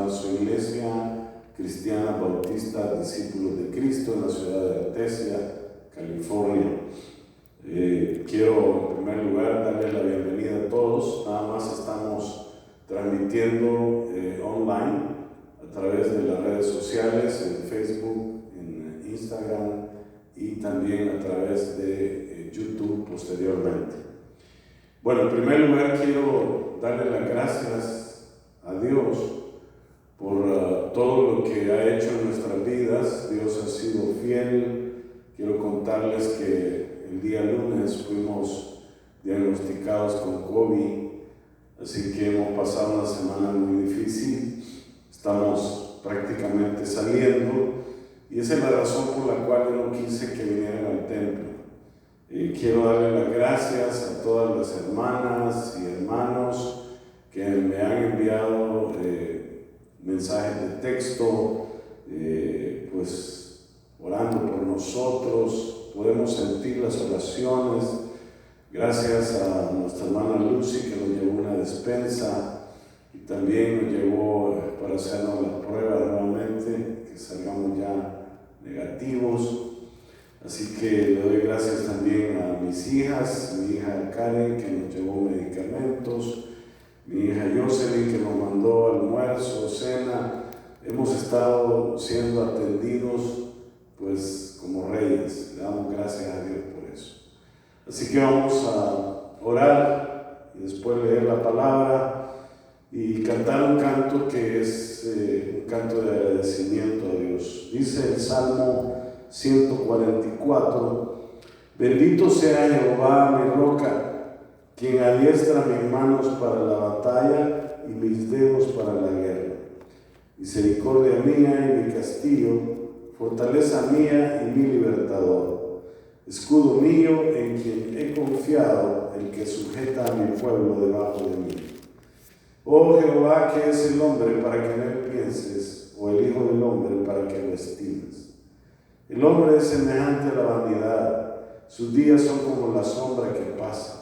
a su iglesia cristiana bautista Discípulos de Cristo en la ciudad de Artesia, California. Quiero en primer lugar darles la bienvenida a todos. Nada más estamos transmitiendo online a través de las redes sociales, en Facebook, en Instagram y también a través de YouTube posteriormente. Bueno, en primer lugar quiero darle las gracias a Dios por todo lo que ha hecho en nuestras vidas. Dios ha sido fiel. Quiero contarles que el día lunes fuimos diagnosticados con COVID, así que hemos pasado una semana muy difícil. Estamos prácticamente saliendo y esa es la razón por la cual yo no quise que vinieran al templo. Quiero darle las gracias a todas las hermanas y hermanos que me han enviado mensajes de texto, pues orando por nosotros. Podemos sentir las oraciones. Gracias a nuestra hermana Lucy que nos llevó una despensa y también nos llevó para hacernos las pruebas nuevamente, que salgamos ya negativos. Así que le doy gracias también a mis hijas, mi hija Karen que nos llevó medicamentos, mi hija Jocelyn que nos mandó almuerzo, cena. Hemos estado siendo atendidos pues como reyes. Le damos gracias a Dios por eso. Así que vamos a orar y después leer la palabra y cantar un canto que es un canto de agradecimiento a Dios. Dice el Salmo 144: Bendito sea Jehová mi roca, quien adiestra mis manos para la batalla y mis dedos para la guerra. Misericordia mía y mi castillo, fortaleza mía y mi libertador, escudo mío en quien he confiado, el que sujeta a mi pueblo debajo de mí. Oh Jehová, ¿qué es el hombre para que en él pienses, o el hijo del hombre para que lo estimes? El hombre es semejante a la vanidad, sus días son como la sombra que pasa.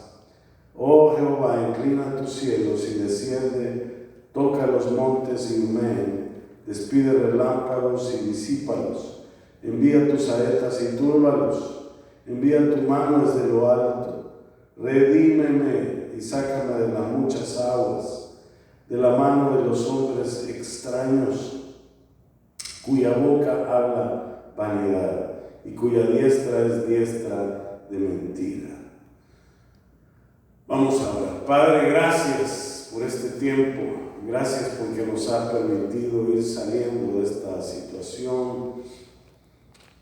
Oh Jehová, inclina tus cielos y desciende, toca los montes y humeen, despide relámpagos y disípalos, envía tus saetas y túrbalos, envía tu mano desde lo alto, redímeme y sácame de las muchas aguas, de la mano de los hombres extraños, cuya boca habla vanidad y cuya diestra es diestra de mentira. Vamos a orar. Padre, gracias por este tiempo. Gracias porque nos ha permitido ir saliendo de esta situación.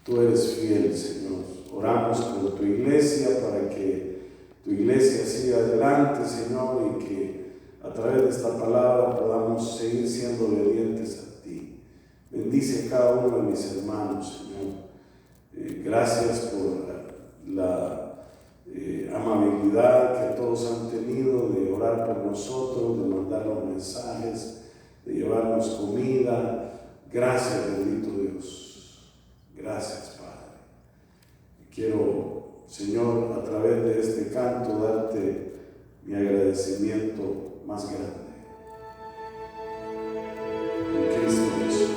Tú eres fiel, Señor. Oramos por tu iglesia para que tu iglesia siga adelante, Señor, y que a través de esta palabra podamos seguir siendo obedientes a ti. Bendice a cada uno de mis hermanos, Señor. Gracias por la amabilidad que todos han tenido de orar por nosotros, de mandar los mensajes, de llevarnos comida. Gracias, bendito Dios. Gracias, Padre. Quiero, Señor, a través de este canto darte mi agradecimiento más grande. En Cristo Jesús.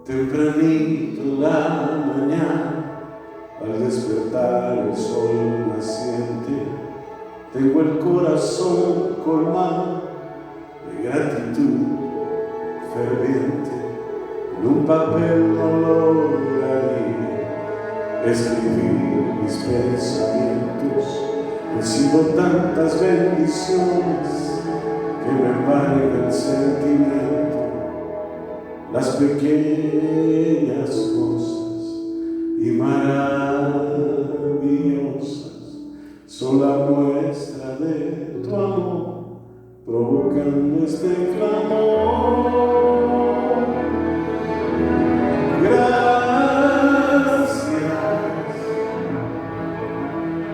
Tempranito en la mañana, al despertar el sol naciente, tengo el corazón colmado de gratitud ferviente. En un papel no lograría escribir mis pensamientos. Recibo tantas bendiciones que me embarga el sentimiento. Las pequeñas cosas y maravillosas son la muestra de tu amor, provocando este clamor. Gracias,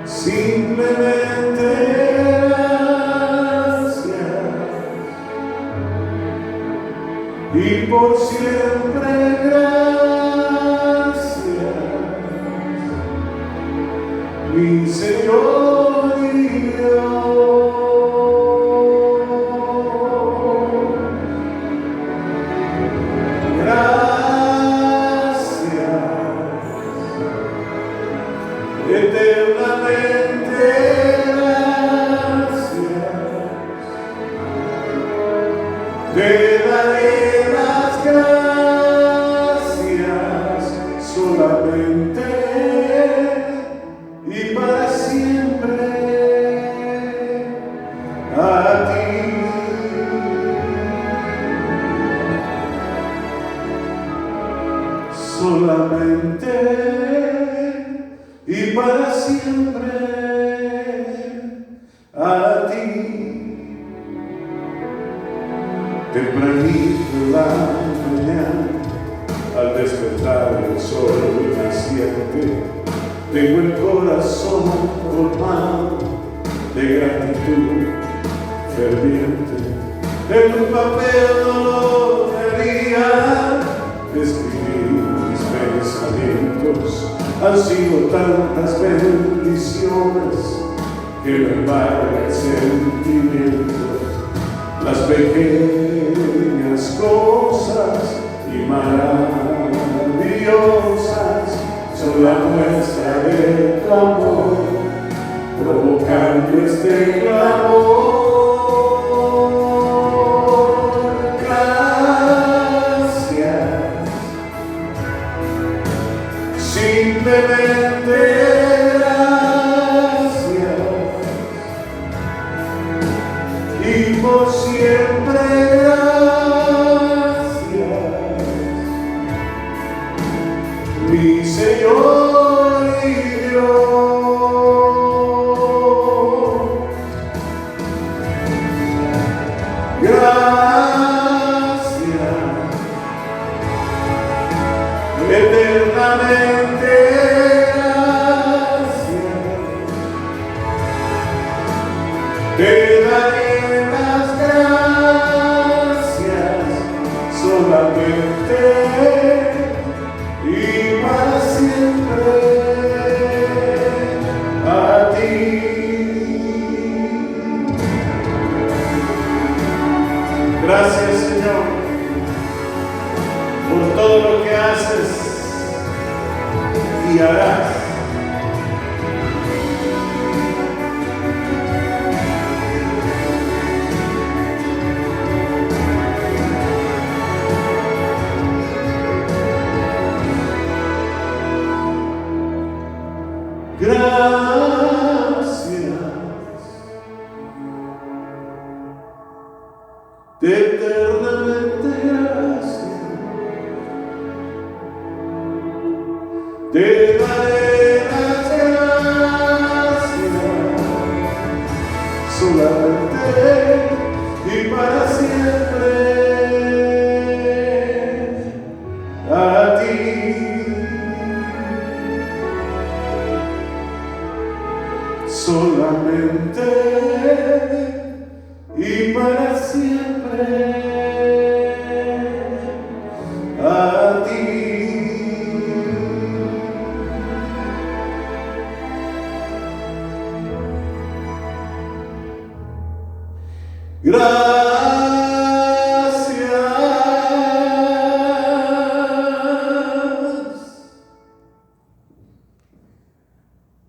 simplemente y por siempre gracias. solamente y para siempre a ti. Tempranito en la mañana, al despertar el sol naciente, tengo el corazón colmado de gratitud ferviente. En un papel no haría escribir mis pensamientos. Han sido tantas bendiciones que me embarga el sentimiento. Las pequeñas cosas y maravillosas son la muestra de tu amor, provocando este clamor. Simplemente gracias y por siempre gracias, mi Señor y Dios. Gracias eternamente. Te daré las gracias solamente y para siempre a ti. Gracias, Señor, por todo lo que haces y harás. Gracias, eternamente gracias, te daré las gracias solamente y para siempre a ti. Solamente y para siempre a ti. Gracias.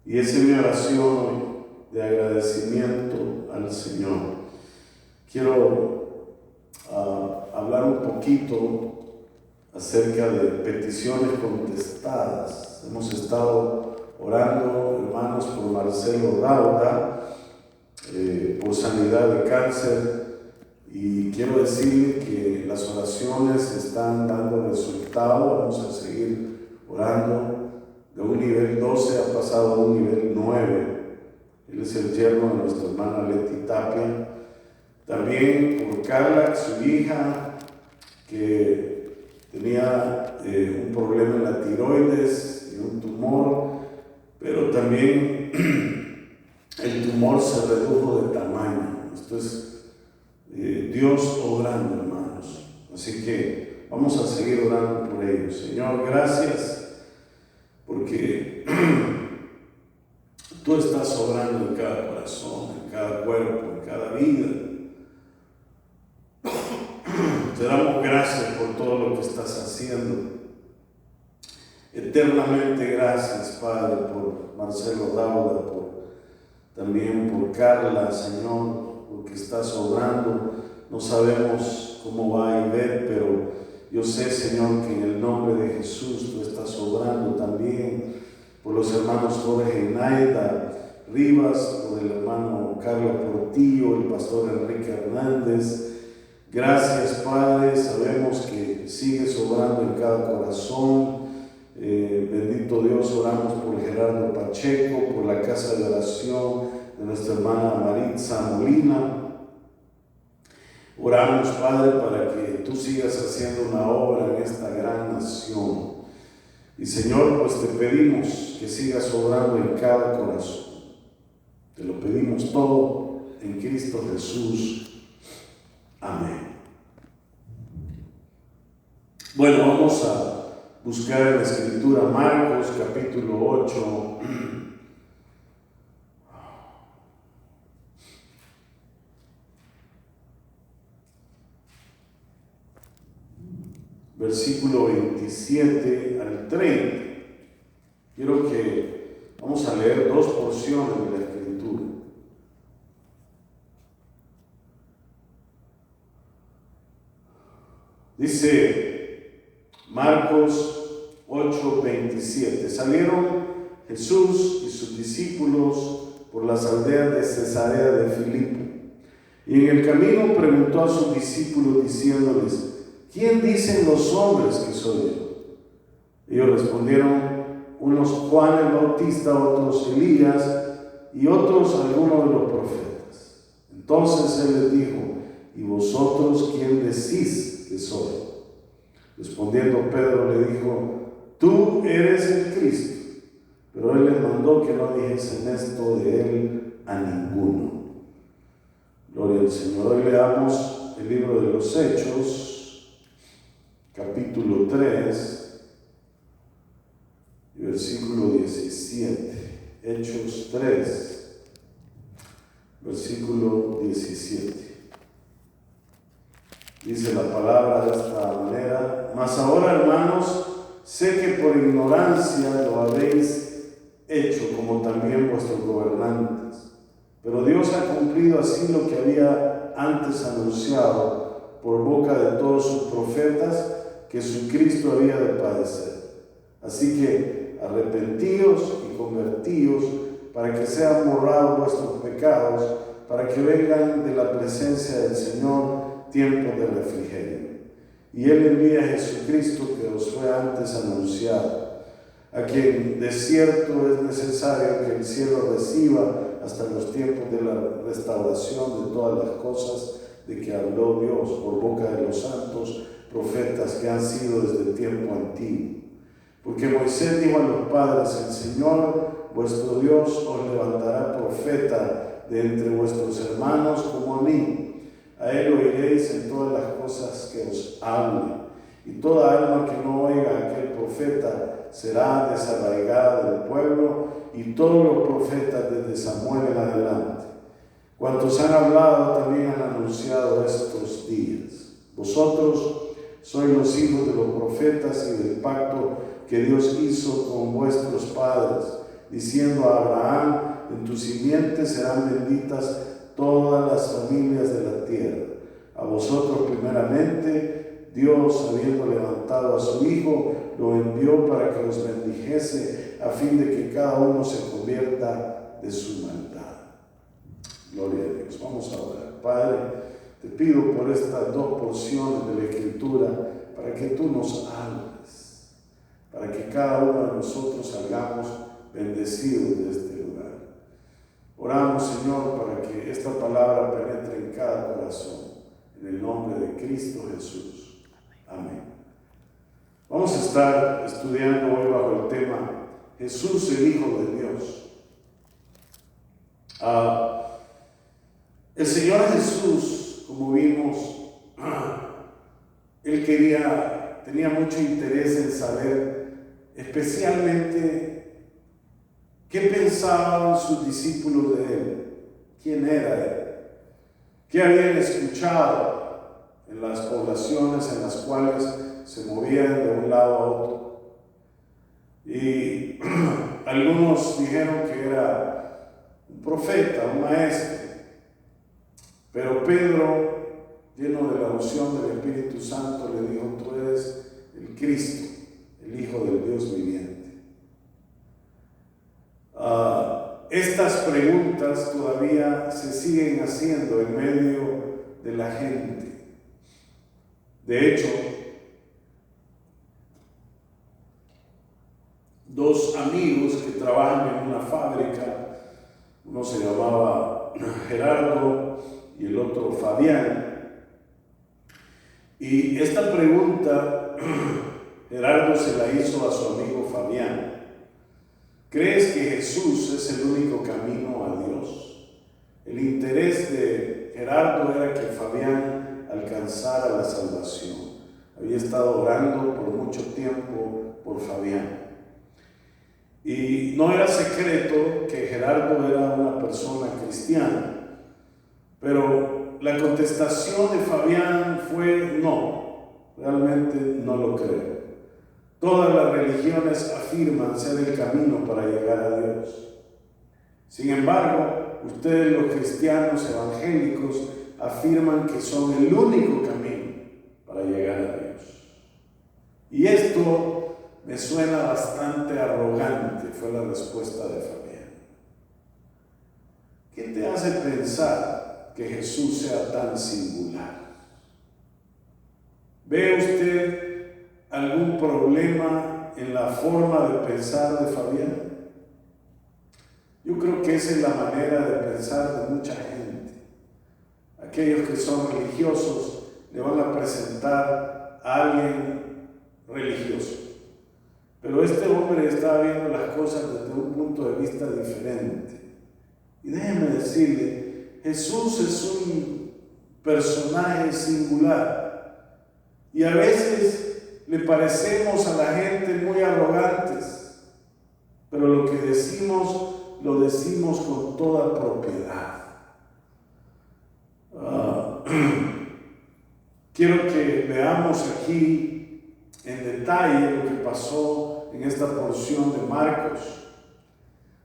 Y esa es mi oración de agradecimiento al Señor. Quiero hablar un poquito acerca de peticiones contestadas. Hemos estado orando, hermanos, por Marcelo Dauda, por sanidad de cáncer, y quiero decir que las oraciones están dando resultado. Vamos a seguir orando. De un nivel 12 ha pasado a un nivel 9. Él es el yerno de nuestra hermana Leti Tapia. También por Carla, su hija, que tenía un problema en la tiroides y un tumor, pero también el tumor se redujo de tamaño. Esto es Dios obrando, hermanos. Así que vamos a seguir orando por ellos. Señor, gracias, porque tú estás obrando en cada corazón, en cada cuerpo, en cada vida. Te damos gracias por todo lo que estás haciendo. Eternamente gracias, Padre, por Marcelo Dauda, también por Carla, Señor, porque estás obrando. No sabemos cómo va a ir, pero yo sé, Señor, que en el nombre de Jesús tú estás obrando también por los hermanos Jorge y Naida Rivas, por el hermano Carlos Portillo, el pastor Enrique Hernández. Gracias, Padre, sabemos que sigues obrando en cada corazón. bendito Dios, oramos por Gerardo Pacheco, por la casa de oración de nuestra hermana Maritza Molina. Oramos, Padre, para que tú sigas haciendo una obra en esta gran nación. Y Señor, pues te pedimos que sigas obrando en cada corazón. Te lo pedimos todo en Cristo Jesús. Amén. Bueno, vamos a buscar en la Escritura Marcos capítulo 8. Versículo 27 al 30. Quiero que vamos a leer dos porciones de la Escritura. Dice Marcos 8:27. Salieron Jesús y sus discípulos por las aldeas de Cesarea de Filipo. Y en el camino preguntó a sus discípulos diciéndoles: ¿quién dicen los hombres que soy yo? Ellos respondieron: unos Juan el Bautista, otros Elías y otros algunos de los profetas. Entonces él les dijo: ¿y vosotros quién decís que soy? Respondiendo Pedro le dijo: tú eres el Cristo. Pero él les mandó que no dijesen esto de él a ninguno. Gloria al Señor. Hoy leamos el libro de los Hechos, capítulo 3, versículo 17. Hechos 3, versículo 17. Dice la palabra de esta manera: mas ahora, hermanos, sé que por ignorancia lo habéis hecho, como también vuestros gobernantes. Pero Dios ha cumplido así lo que había antes anunciado por boca de todos sus profetas, que su Cristo había de padecer. Así que arrepentíos y convertíos, para que sean borrados vuestros pecados, para que vengan de la presencia del Señor tiempos de refrigerio. Y Él envía a Jesucristo, que os fue antes anunciado, a quien de cierto es necesario que el cielo reciba hasta los tiempos de la restauración de todas las cosas de que habló Dios por boca de los santos profetas que han sido desde el tiempo antiguo. Porque Moisés dijo a los padres: el Señor vuestro Dios os levantará profeta de entre vuestros hermanos como a mí. A él oiréis en todas las cosas que os hable. Y toda alma que no oiga a aquel profeta será desarraigada del pueblo, y todos los profetas desde Samuel en adelante. Cuantos han hablado también han anunciado estos días. Vosotros sois los hijos de los profetas y del pacto que Dios hizo con vuestros padres, diciendo a Abraham: en tu simiente serán benditas todas las familias de la tierra. A vosotros primeramente Dios, habiendo levantado a su Hijo, lo envió para que os bendijese, a fin de que cada uno se convierta de su maldad. Gloria a Dios. Vamos a orar. Padre, te pido por estas dos porciones de la Escritura, para que tú nos hables, para que cada uno de nosotros salgamos bendecidos de este lugar. Oramos, Señor, para que esta palabra penetre en cada corazón, en el nombre de Cristo Jesús. Amén. Vamos a estar estudiando hoy bajo el tema Jesús, el Hijo de Dios. El Señor Jesús, como vimos, Él tenía mucho interés en saber especialmente qué pensaban sus discípulos de Él, quién era Él, qué habían escuchado en las poblaciones en las cuales se movían de un lado a otro. Y algunos dijeron que era un profeta, un maestro, pero Pedro, lleno de la unción del Espíritu Santo, le dijo: tú eres el Cristo, el Hijo del Dios viviente. Estas preguntas todavía se siguen haciendo en medio de la gente. De hecho, dos amigos que trabajan en una fábrica. Uno se llamaba Gerardo y el otro Fabián. Y esta pregunta Gerardo se la hizo a su amigo Fabián. ¿Crees que Jesús es el único camino a Dios? El interés de Gerardo era que Fabián alcanzara la salvación. Había estado orando por mucho tiempo por Fabián. Y no era secreto que Gerardo era una persona cristiana, pero la contestación de Fabián fue no, realmente no lo creo. Todas las religiones afirman ser el camino para llegar a Dios. Sin embargo, ustedes los cristianos evangélicos afirman que son el único camino para llegar a Dios. Y esto me suena bastante arrogante, fue la respuesta de Fabián. ¿Qué te hace pensar que Jesús sea tan singular? ¿Ve usted algún problema en la forma de pensar de Fabián? Yo creo que esa es la manera de pensar de mucha gente. Aquellos que son religiosos le van a presentar a alguien religioso. Pero este hombre estaba viendo las cosas desde un punto de vista diferente. Y déjeme decirle, Jesús es un personaje singular. Y a veces le parecemos a la gente muy arrogantes, pero lo que decimos, lo decimos con toda propiedad. Quiero que veamos aquí en detalle lo que pasó en esta porción de Marcos.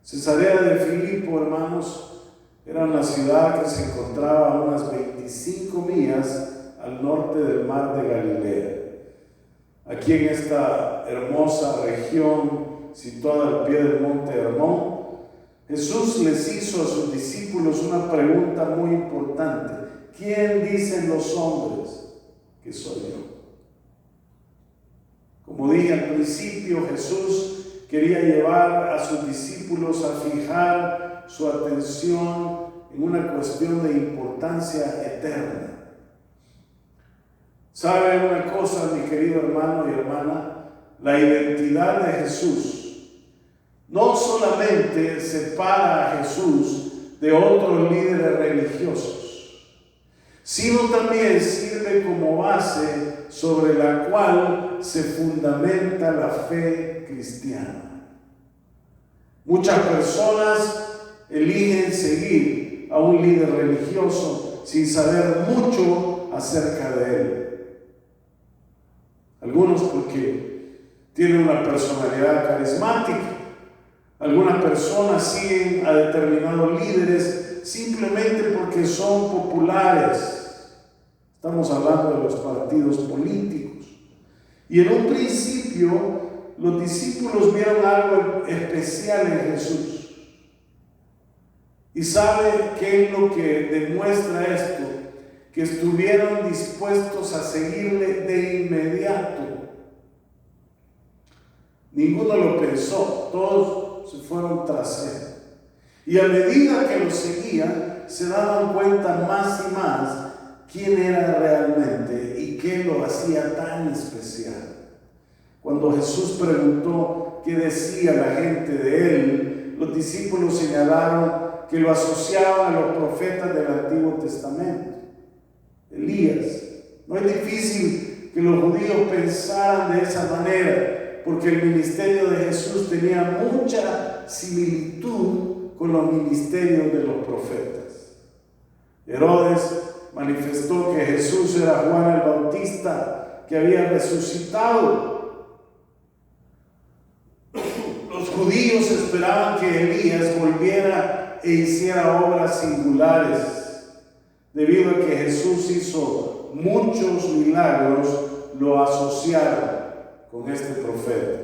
Cesarea de Filipo, hermanos, era una ciudad que se encontraba a unas 25 millas al norte del mar de Galilea. Aquí en esta hermosa región situada al pie del monte Hermón, Jesús les hizo a sus discípulos una pregunta muy importante. ¿Quién dicen los hombres que soy yo? Como dije al principio, Jesús quería llevar a sus discípulos a fijar su atención en una cuestión de importancia eterna. ¿Sabe una cosa, mi querido hermano y hermana? La identidad de Jesús no solamente separa a Jesús de otros líderes religiosos, sino también sirve como base sobre la cual se fundamenta la fe cristiana. Muchas personas eligen seguir a un líder religioso sin saber mucho acerca de él. Algunos porque tienen una personalidad carismática. Algunas personas siguen a determinados líderes simplemente porque son populares. Estamos hablando de los partidos políticos. Y en un principio, los discípulos vieron algo especial en Jesús. ¿Y sabe qué es lo que demuestra esto? Que estuvieron dispuestos a seguirle de inmediato. Ninguno lo pensó, todos se fueron tras él. Y a medida que lo seguían, se daban cuenta más y más quién era realmente y qué lo hacía tan especial. Cuando Jesús preguntó qué decía la gente de él, los discípulos señalaron que lo asociaban a los profetas del Antiguo Testamento. Elías. No es difícil que los judíos pensaran de esa manera, porque el ministerio de Jesús tenía mucha similitud con los ministerios de los profetas. Herodes manifestó que Jesús era Juan el Bautista, que había resucitado. Los judíos esperaban que Elías volviera e hiciera obras singulares. Debido a que Jesús hizo muchos milagros, lo asociaron con este profeta.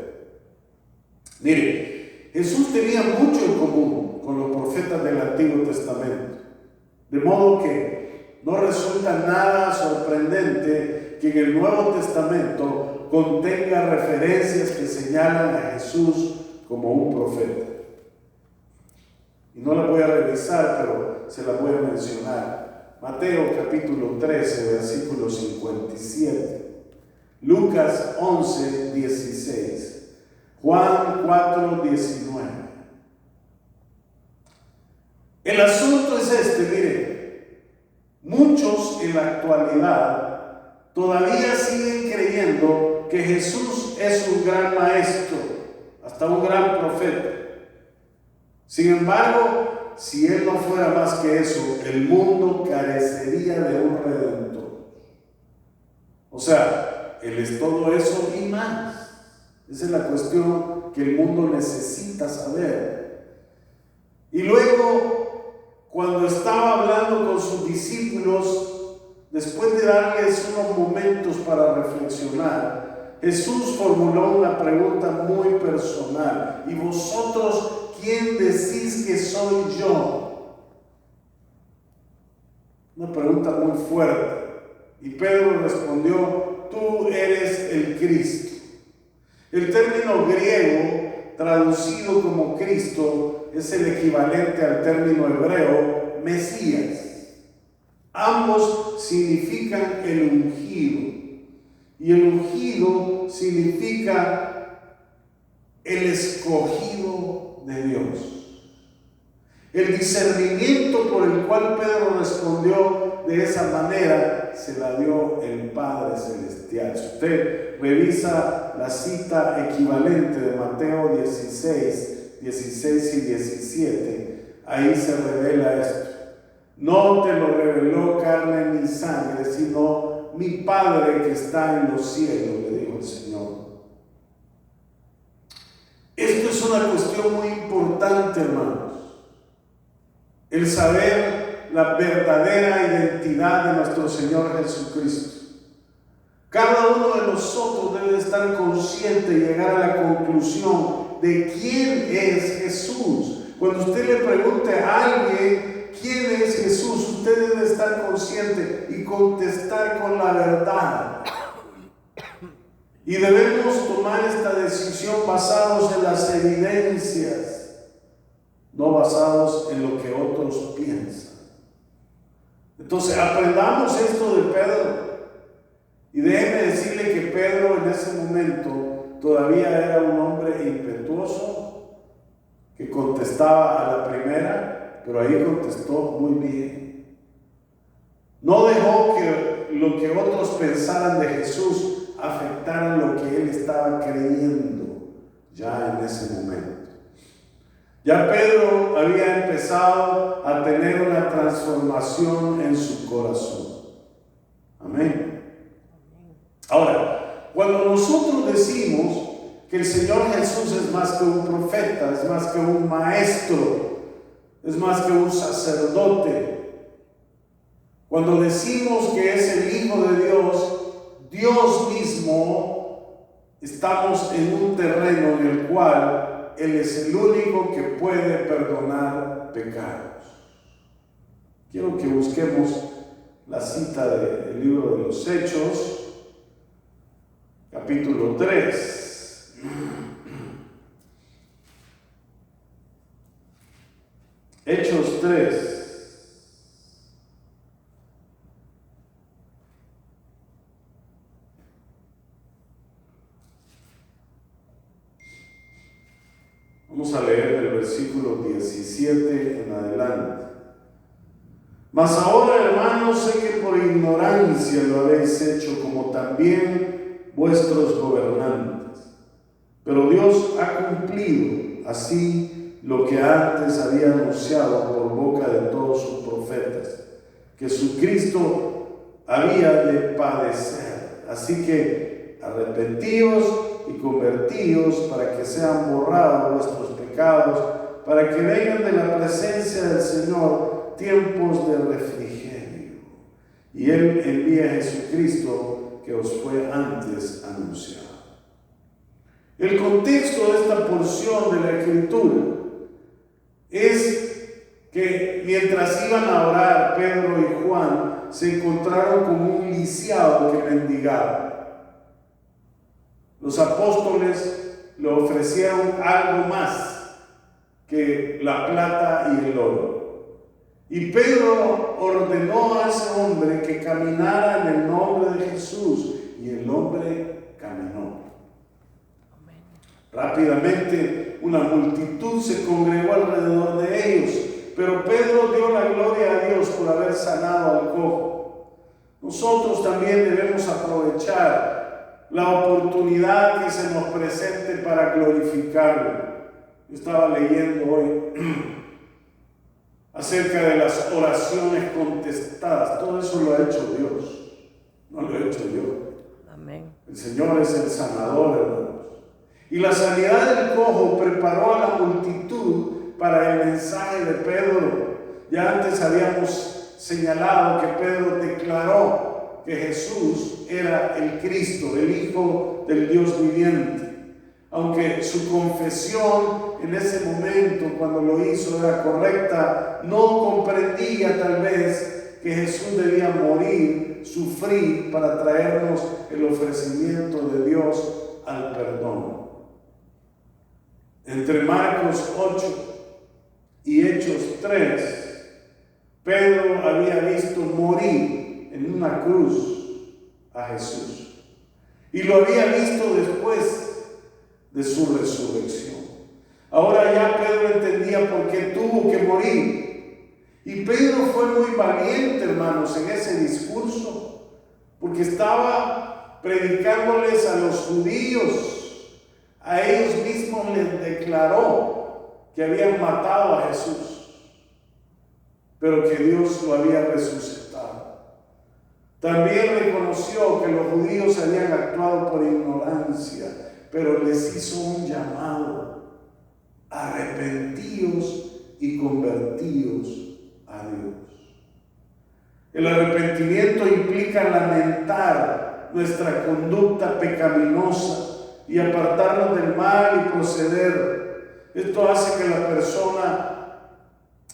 Mire, Jesús tenía mucho en común con los profetas del Antiguo Testamento. De modo que no resulta nada sorprendente que en el Nuevo Testamento contenga referencias que señalan a Jesús como un profeta. Y no la voy a revisar, pero se la voy a mencionar. Mateo capítulo 13, versículo 57. Lucas 11, 16. Juan 4, 19. El asunto es este, miren. Muchos en la actualidad todavía siguen creyendo que Jesús es un gran maestro, hasta un gran profeta. Sin embargo, si Él no fuera más que eso, el mundo carecería de un redentor. O sea, Él es todo eso y más. Esa es la cuestión que el mundo necesita saber. Y luego, cuando estaba hablando con sus discípulos, después de darles unos momentos para reflexionar, Jesús formuló una pregunta muy personal. ¿Y vosotros quién decís que soy yo? Una pregunta muy fuerte. Y Pedro respondió: tú eres el Cristo. El término griego traducido como Cristo es el equivalente al término hebreo Mesías. Ambos significan el ungido. Y el ungido significa el escogido de Dios. El discernimiento por el cual Pedro respondió de esa manera se la dio el Padre Celestial. Si usted revisa la cita equivalente de Mateo 16 y 17, ahí se revela esto. No te lo reveló carne ni sangre, sino mi Padre que está en los cielos, le dijo el Señor. Esto es una cuestión muy importante, hermanos. El saber la verdadera identidad de nuestro Señor Jesucristo. Cada uno de nosotros debe estar consciente y llegar a la conclusión de quién es Jesús. Cuando usted le pregunte a alguien quién es Jesús, usted debe estar consciente y contestar con la verdad. Y debemos tomar esta decisión basados en las evidencias, no basados en lo que otros piensan. Entonces, aprendamos esto de Pedro. Y déjeme decirle que Pedro en ese momento todavía era un hombre impetuoso, que contestaba a la primera, pero ahí contestó muy bien. No dejó que lo que otros pensaran de Jesús afectara lo que él estaba creyendo ya en ese momento. Ya Pedro había empezado a tener una transformación en su corazón. Amén. Ahora, cuando nosotros decimos que el Señor Jesús es más que un profeta, es más que un maestro, es más que un sacerdote, cuando decimos que es el Hijo de Dios, Dios mismo, estamos en un terreno en el cual Él es el único que puede perdonar pecados. Quiero que busquemos la cita del libro de los Hechos, capítulo 3. Hechos 3. Vamos a leer el versículo 17 en adelante. Mas ahora, hermanos, sé que por ignorancia lo habéis hecho, como también vuestros gobernantes. Pero Dios ha cumplido así lo que antes había anunciado por boca de todos sus profetas, que su Cristo había de padecer. Así que arrepentíos y convertíos para que sean borrados vuestros pecados, para que vengan de la presencia del Señor tiempos de refrigerio. Y Él envía a Jesucristo que os fue antes anunciado. El contexto de esta porción de la Escritura es que mientras iban a orar Pedro y Juan, se encontraron con un lisiado que mendigaba. Los apóstoles le ofrecieron algo más que la plata y el oro. Y Pedro ordenó a ese hombre que caminara en el nombre de Jesús, y el hombre caminó. Rápidamente una multitud se congregó alrededor de ellos, pero Pedro dio la gloria a Dios por haber sanado al cojo. Nosotros también debemos aprovechar la oportunidad que se nos presente para glorificarlo. Yo estaba leyendo hoy acerca de las oraciones contestadas. Todo eso lo ha hecho Dios, no lo he hecho yo. Amén. El Señor es el sanador, hermanos. Y la sanidad del cojo preparó a la multitud para el mensaje de Pedro. Ya antes habíamos señalado que Pedro declaró que Jesús era el Cristo, el Hijo del Dios viviente. Aunque su confesión en ese momento, cuando lo hizo, era correcta, no comprendía tal vez que Jesús debía morir, sufrir para traernos el ofrecimiento de Dios al perdón. Entre Marcos 8 y Hechos 3, Pedro había visto morir en una cruz a Jesús, y lo había visto después de su resurrección. Ahora ya Pedro entendía por qué tuvo que morir. Y Pedro fue muy valiente, hermanos, en ese discurso, porque estaba predicándoles a los judíos. A ellos mismos les declaró que habían matado a Jesús, pero que Dios lo había resucitado. También reconoció que los judíos habían actuado por ignorancia, pero les hizo un llamado: arrepentíos y convertíos a Dios. El arrepentimiento implica lamentar nuestra conducta pecaminosa y apartarnos del mal y proceder. Esto hace que la persona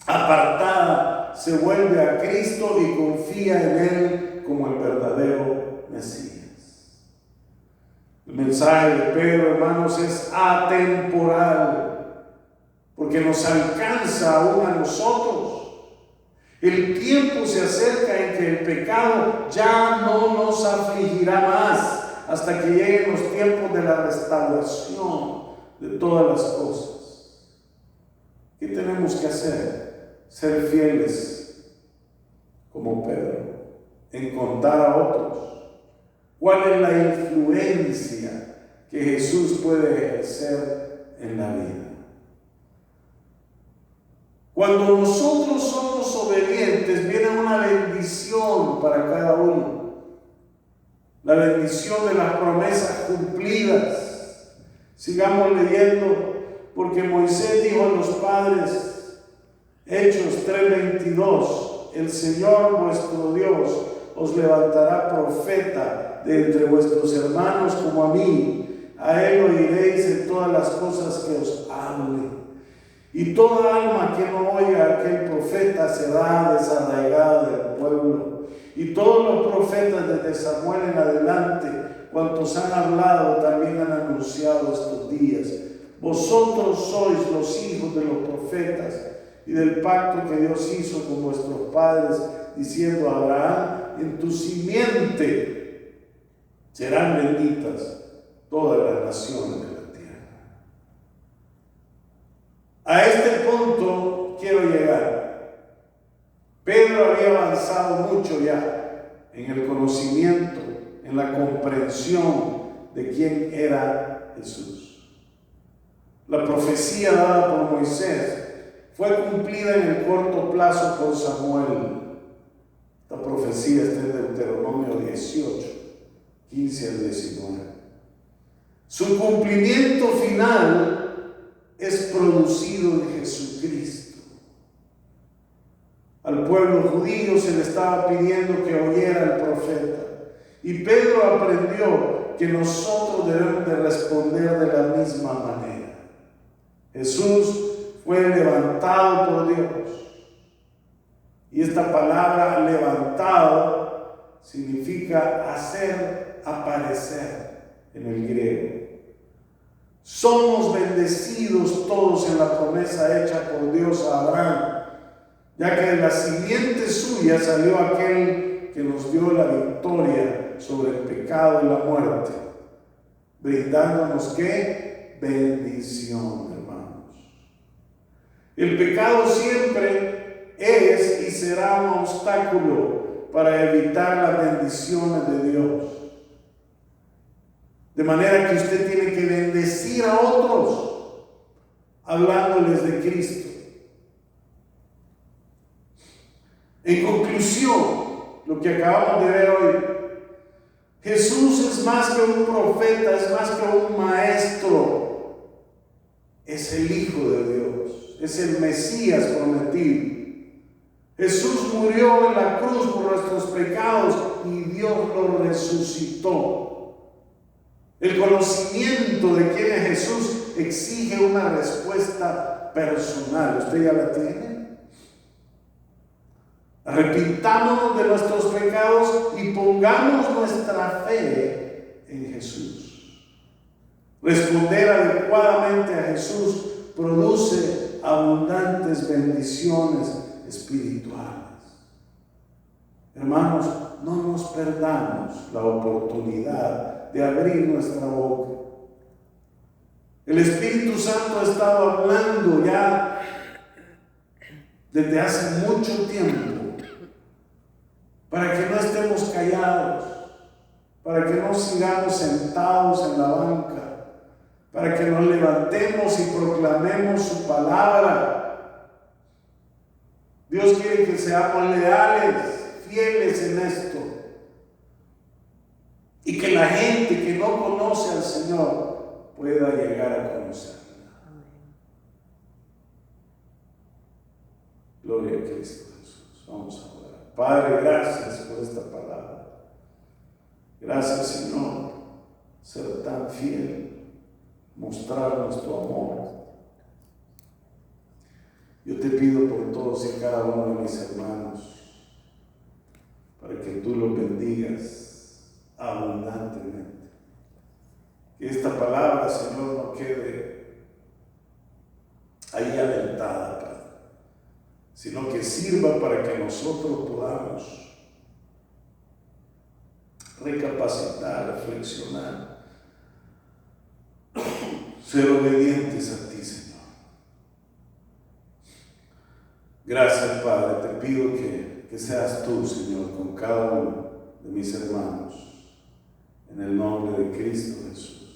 apartada se vuelve a Cristo y confía en Él como el verdadero Mesías. El mensaje de Pedro, hermanos, es atemporal, porque nos alcanza aún a nosotros. El tiempo se acerca en que el pecado ya no nos afligirá más, hasta que lleguen los tiempos de la restauración de todas las cosas. ¿Qué tenemos que hacer? Ser fieles como Pedro en contar a otros cuál es la influencia que Jesús puede ejercer en la vida. Cuando nosotros somos obedientes, viene una bendición para cada uno. La bendición de las promesas cumplidas. Sigamos leyendo, porque Moisés dijo a los padres, Hechos 3:22, el Señor vuestro Dios os levantará profeta de entre vuestros hermanos como a mí. A él oiréis en todas las cosas que os hable. Y toda alma que no oiga a aquel profeta será desarraigada del pueblo. Y todos los profetas desde Samuel en adelante, cuantos han hablado, también han anunciado estos días. Vosotros sois los hijos de los profetas y del pacto que Dios hizo con vuestros padres, diciendo a Abraham: en tu simiente serán benditas todas las naciones de la tierra. A este punto quiero llegar. Pedro había avanzado mucho ya en el conocimiento, en la comprensión de quién era Jesús. La profecía dada por Moisés fue cumplida en el corto plazo por Samuel. Esta profecía está en Deuteronomio 18, 15 al 19. Su cumplimiento final es producido en Jesucristo. Al pueblo judío se le estaba pidiendo que oyera al profeta. Y Pedro aprendió que nosotros debemos de responder de la misma manera. Jesús fue levantado por Dios. Y esta palabra levantado significa hacer aparecer en el griego. Somos bendecidos todos en la promesa hecha por Dios a Abraham, ya que de la simiente suya salió aquel que nos dio la victoria sobre el pecado y la muerte, brindándonos ¿qué? Bendición, hermanos. El pecado siempre es y será un obstáculo para evitar las bendiciones de Dios. De manera que usted tiene que bendecir a otros, hablándoles de Cristo. En conclusión, lo que acabamos de ver hoy, Jesús es más que un profeta, es más que un maestro, es el Hijo de Dios, es el Mesías prometido. Jesús murió en la cruz por nuestros pecados y Dios lo resucitó. El conocimiento de quién es Jesús exige una respuesta personal. ¿Usted ya la tiene? Arrepentámonos de nuestros pecados y pongamos nuestra fe en Jesús. Responder adecuadamente a Jesús produce abundantes bendiciones espirituales. Hermanos, no nos perdamos la oportunidad de abrir nuestra boca. El Espíritu Santo ha estado hablando ya desde hace mucho tiempo para que no estemos callados, para que no sigamos sentados en la banca, para que nos levantemos y proclamemos su palabra. Dios quiere que seamos leales, fieles en esto, y que la gente que no conoce al Señor pueda llegar a conocerlo. Gloria a Cristo Jesús. Vamos a orar. Padre, gracias por esta palabra. Gracias, Señor, ser tan fiel, mostrarnos tu amor. Yo te pido por todos y cada uno de mis hermanos, para que tú los bendigas abundantemente. Que esta palabra, Señor, no quede ahí aventada, Padre, sino que sirva para que nosotros podamos recapacitar, reflexionar, ser obedientes a ti, Señor. Gracias, Padre, te pido que seas tú, Señor, con cada uno de mis hermanos, en el nombre de Cristo Jesús.